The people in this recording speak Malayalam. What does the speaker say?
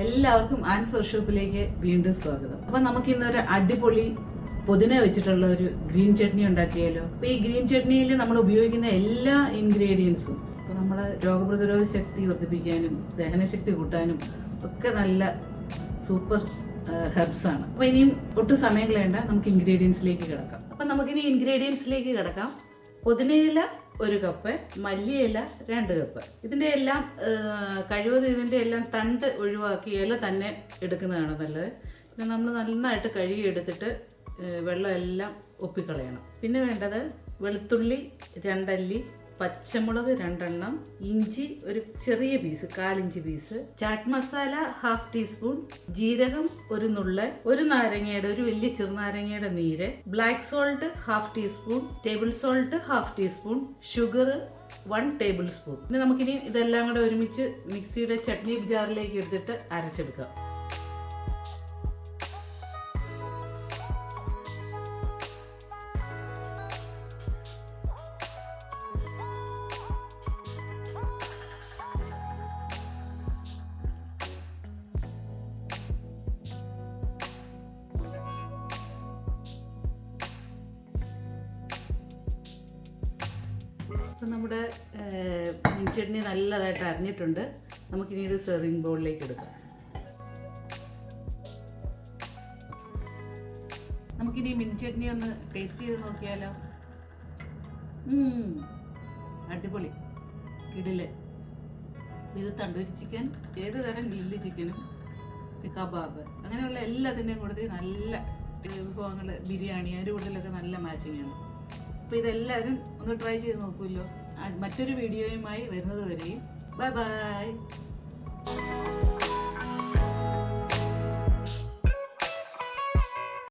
എല്ലാവർക്കും ആൻസ് വർക്ക്ഷോപ്പിലേക്ക് വീണ്ടും സ്വാഗതം. അപ്പൊ നമുക്ക് ഇന്നൊരു അടിപൊളി പുതിന വെച്ചിട്ടുള്ള ഒരു ഗ്രീൻ ചട്നി ഉണ്ടാക്കിയാലോ. അപ്പൊ ഈ ഗ്രീൻ ചട്നിയിൽ നമ്മൾ ഉപയോഗിക്കുന്ന എല്ലാ ഇൻഗ്രീഡിയൻസും ഇപ്പൊ നമ്മുടെ രോഗപ്രതിരോധ ശക്തി വർദ്ധിപ്പിക്കാനും ദഹനശക്തി കൂട്ടാനും ഒക്കെ നല്ല സൂപ്പർ ഹെർബ്സ് ആണ്. അപ്പൊ ഇനിയും ഒട്ടും സമയം കളയണ്ട, നമുക്ക് ഇൻഗ്രീഡിയൻസിലേക്ക് കിടക്കാം. അപ്പൊ നമുക്കിനി ഇൻഗ്രീഡിയൻസിലേക്ക് കിടക്കാം. പുതിനയില 1 കപ്പ്, മല്ലിയില 2 കപ്പ്. ഇതിൻ്റെ എല്ലാം കഴിവതും ഇതിൻ്റെ എല്ലാം തണ്ട് ഒഴിവാക്കി ഇല തന്നെ എടുക്കുന്നതാണ് നല്ലത്. പിന്നെ നമ്മൾ നന്നായിട്ട് കഴുകി എടുത്തിട്ട് വെള്ളം എല്ലാം ഒപ്പിക്കളയണം. പിന്നെ വേണ്ടത് വെളുത്തുള്ളി 2 അല്ലി, പച്ചമുളക് 2 എണ്ണം, ഇഞ്ചി ഒരു ചെറിയ piece 1/4 inch piece, chaat masala 1/2 teaspoon, ജീരകം 1 നുള്ള്, ഒരു നാരങ്ങയുടെ ഒരു വലിയ ചെറുനാരങ്ങയുടെ നീര്, black salt 1/2 teaspoon, table salt 1/2 teaspoon, sugar 1 tablespoon. ഇനി നമുക്കിനി ഇതെല്ലാം കൂടെ ഒരുമിച്ച് മിക്സിയുടെ ചട്നി ജാറിലേക്ക് എടുത്തിട്ട് അരച്ചെടുക്കാം. അപ്പം നമ്മുടെ മിന്റ് ചട്നി നല്ലതായിട്ട് അരിഞ്ഞിട്ടുണ്ട്. നമുക്കിനി ഇത് സെർവിങ് ബൗളിലേക്ക് എടുക്കാം. നമുക്കിനി മിന്റ് ചട്നി ഒന്ന് ടേസ്റ്റ് ചെയ്ത് നോക്കിയാലോ. അടിപൊളി കിടില്. ഇത് തണ്ടൂരി ചിക്കൻ, ഏത് തരം ഗ്രില്ല് ചിക്കനും, കബാബ്, അങ്ങനെയുള്ള എല്ലാത്തിൻ്റെയും കൂടെ നല്ല വിഭവങ്ങൾ, ബിരിയാണി, അതിൻ്റെ കൂടുതലൊക്കെ നല്ല മാച്ചിങ് ആണ്. അപ്പോൾ ഇതെല്ലാവരും ഒന്ന് ട്രൈ ചെയ്ത് നോക്കുമല്ലോ. മറ്റൊരു വീഡിയോയുമായി വരുന്നത് വരെയും ബൈ ബൈ.